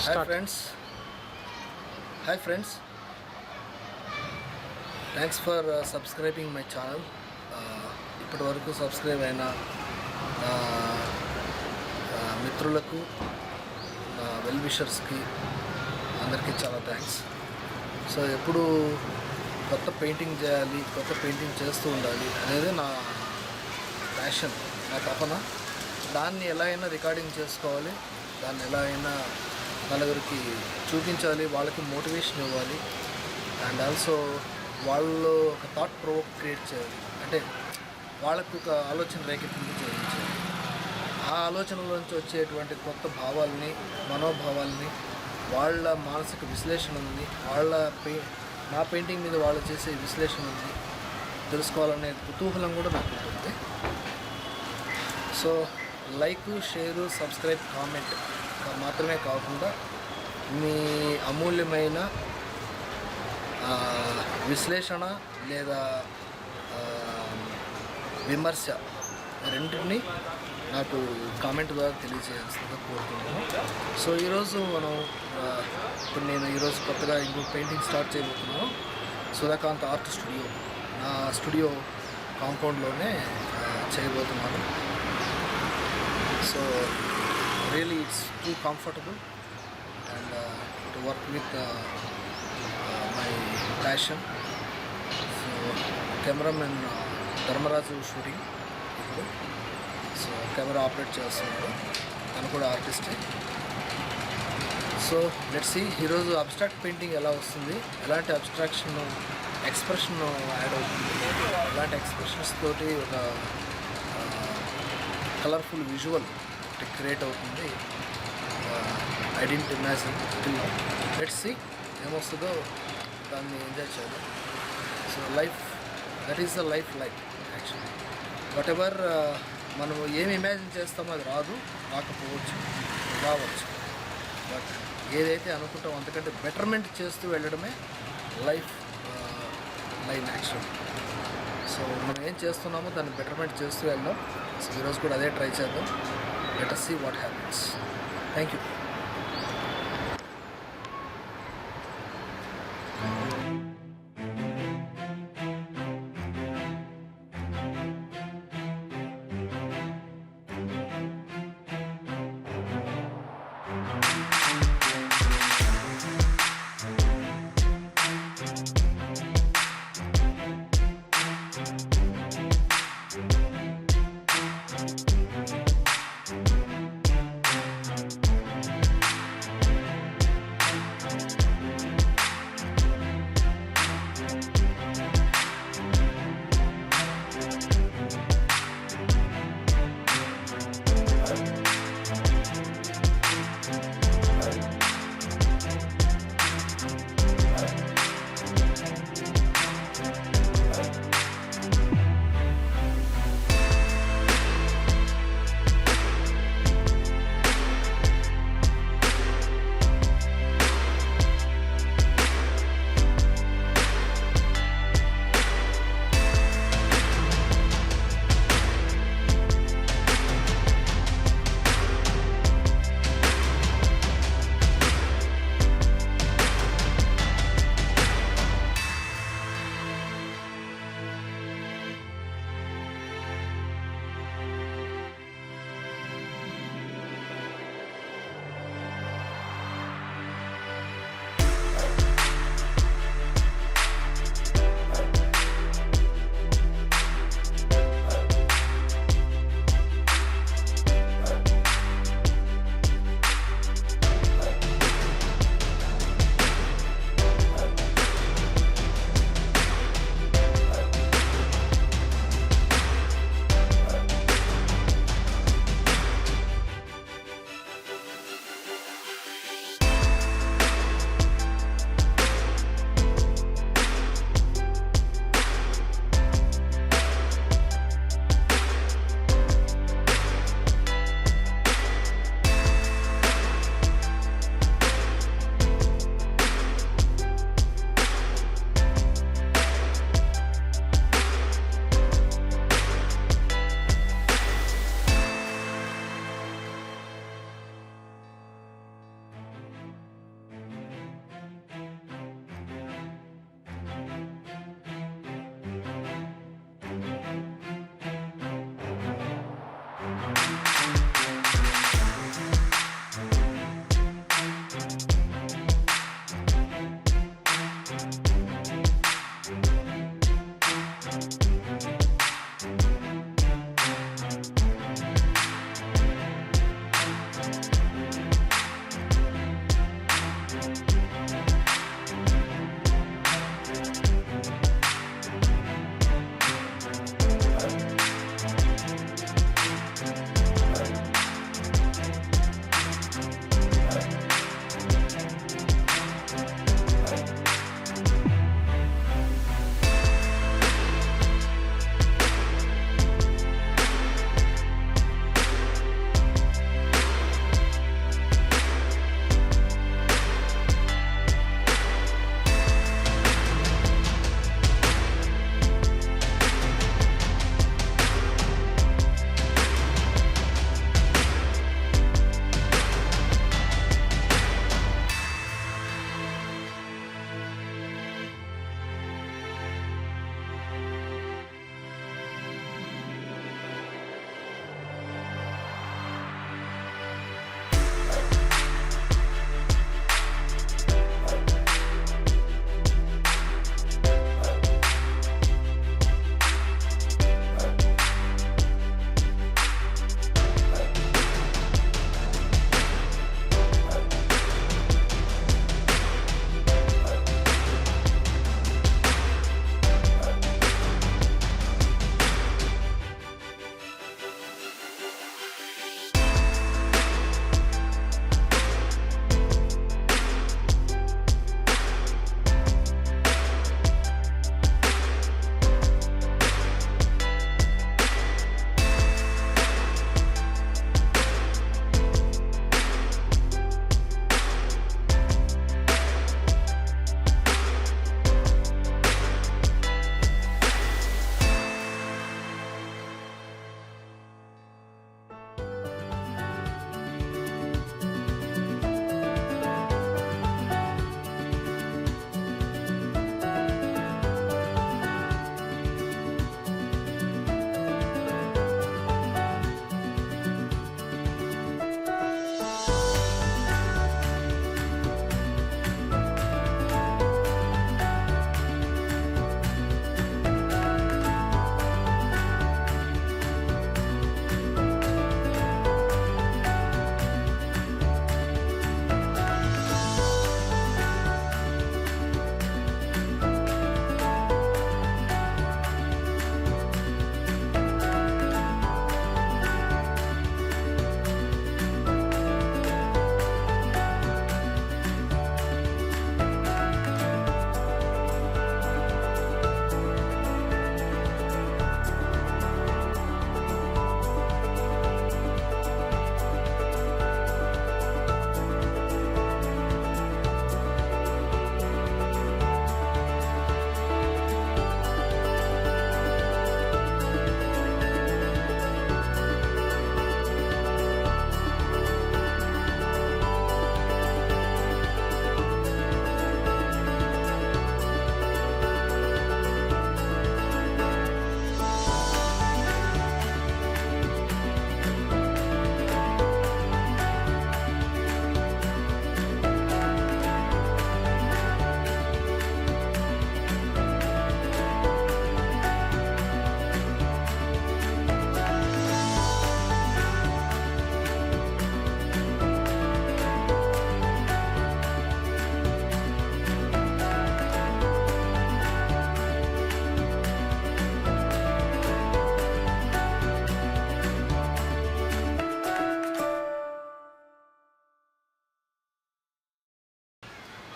Hi friends, thanks for subscribing my channel. ఇప్పటి వరకు subscribe అయిన నా మిత్రులకు, నా వెల్ విషర్స్కి అందరికీ చాలా థ్యాంక్స్. సో ఎప్పుడు కొత్త పెయింటింగ్ చేయాలి, కొత్త పెయింటింగ్ చేస్తూ ఉండాలి అనేది నా ప్యాషన్, నా తపన. దాన్ని ఎలా అయినా రికార్డింగ్ చేసుకోవాలి, దాన్ని ఎలా అయినా నలుగురికి చూపించాలి, వాళ్ళకి మోటివేషన్ ఇవ్వాలి. అండ్ ఆల్సో వాళ్ళు ఒక థాట్ ప్రొవోక్ క్రియేట్ చేయాలి, అంటే వాళ్ళకు ఒక ఆలోచన రేకెత్తింపు చేయించాలి. ఆ ఆలోచనలోంచి వచ్చేటువంటి కొత్త భావాలని, మనోభావాలని, వాళ్ళ మానసిక విశ్లేషణ ఉంది, నా పెయింటింగ్ మీద వాళ్ళు చేసే విశ్లేషణ ఉంది, తెలుసుకోవాలనే కుతూహలం కూడా నాకు ఉంటుంది. So like, share, subscribe, comment మాత్రమే కాకుండా మీ అమూల్యమైన విశ్లేషణ లేదా విమర్శ రెండింటినీ నాకు కామెంట్ ద్వారా తెలియజేయాల్సిందిగా కోరుకుంటున్నాను. సో ఈరోజు నేను ఈరోజు కొత్తగా ఇంకో పెయింటింగ్ స్టార్ట్ చేయబోతున్నాను. సుధాకాంత్ ఆర్ట్ స్టూడియో, నా స్టూడియో కాంపౌండ్లోనే చేయబోతున్నాను. So really it's too comfortable and to work with my passion. So cameraman Dharmaraju shooting ఇప్పుడు, సో కెమెరా ఆపరేట్ చేస్తున్నాడు, తను కూడా ఆర్టిస్టే. సో లెట్స్ సీ ఈరోజు అబ్స్ట్రాక్ట్ పెయింటింగ్ ఎలా వస్తుంది, ఎలాంటి అబ్స్ట్రాక్షన్ ఎక్స్ప్రెషన్ యాడ్ అవుతుంది, ఎలాంటి ఎక్స్ప్రెషన్స్ తోటి ఒక కలర్ఫుల్ విజువల్ క్రియేట్ అవుతుంది. I didn't imagine till now. Let's see ఏమొస్తుందో దాన్ని ఎంజాయ్ చేయాలి. So life, that is the life actually. Whatever మనం ఏమి ఇమాజిన్ చేస్తామో అది రాకపోవచ్చు, రావచ్చు. బట్ ఏదైతే అనుకుంటామో అంతకంటే బెటర్మెంట్ చేస్తూ వెళ్ళడమే లైఫ్ యాక్చువల్లీ. సో మనం ఏం చేస్తున్నామో దాన్ని బెటర్మెంట్ చేస్తూ వెళ్దాం. సో ఈరోజు కూడా అదే ట్రై చేద్దాం. Let us see what happens. Thank you.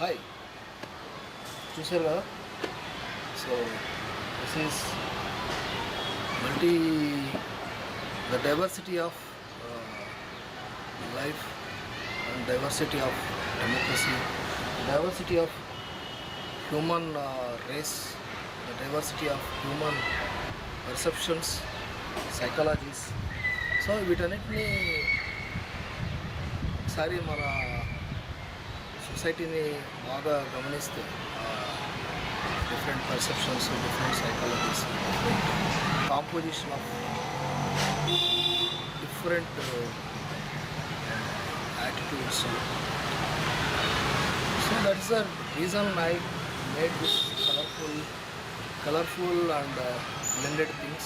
Hi, చూసారు కదా. So this is the diversity of life and diversity of democracy, diversity of human race, the diversity of human perceptions, psychologies. So వీటన్నిటిని ఒకసారి మన సొసైటీని బాగా గమనిస్తే different perceptions, different psychologies, composition of different attitudes. So that's the reason I made this colorful and blended things.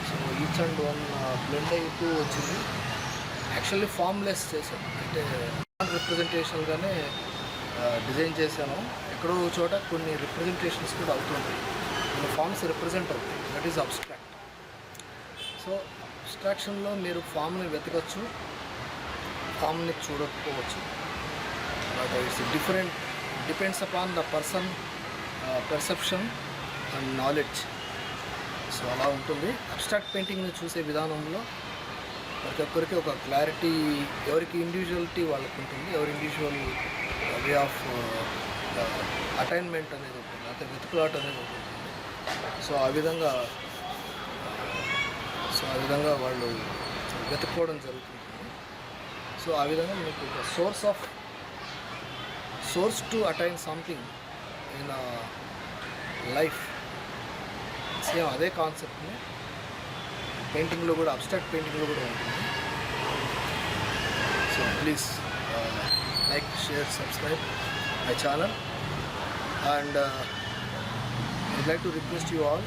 So each and one blend అయితూ వచ్చింది. Actually formless చేశాను, అంటే రిప్రజెంటేషన్గానే design చేశాను. ఎక్కడో చోట కొన్ని రిప్రజెంటేషన్స్ కూడా అవుతుంటాయి, కొన్ని ఫామ్స్ రిప్రజెంట్ అవుతాయి. That is abstract. సో అబ్స్ట్రాక్షన్లో మీరు ఫామ్ని వెతకచ్చు, ఫామ్ని చూడకపోవచ్చు. But it's different, depends upon the person perception and knowledge. So అలా ఉంటుంది. అబ్స్ట్రాక్ట్ పెయింటింగ్ని చూసే విధానంలో ప్రతి ఒక్కరికి ఒక క్లారిటీ, ఎవరికి ఇండివిజువాలిటీ వాళ్ళకు ఉంటుంది, ఎవరి ఇండివిజువల్ వే ఆఫ్ అటైన్మెంట్ అనేది ఉంటుంది, అంటే వెతుకులాట అనేది ఉంటుంది. సో ఆ విధంగా వాళ్ళు వెతుక్కోవడం జరుగుతుంది. సో ఆ విధంగా మీకు ఒక source to attain something in life. Same అదే కాన్సెప్ట్ని పెయింటింగ్లో కూడా, అబ్స్ట్రాక్ట్ పెయింటింగ్లో కూడా ఉంటుంది. So please like, share, subscribe my channel. And I'd like to request you all,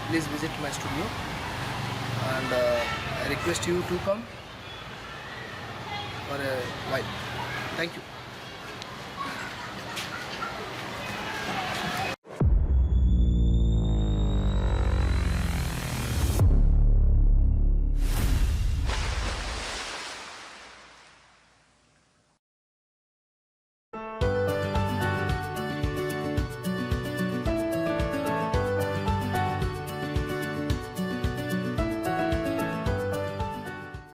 please visit my studio. And I request you to come for a while. Thank you.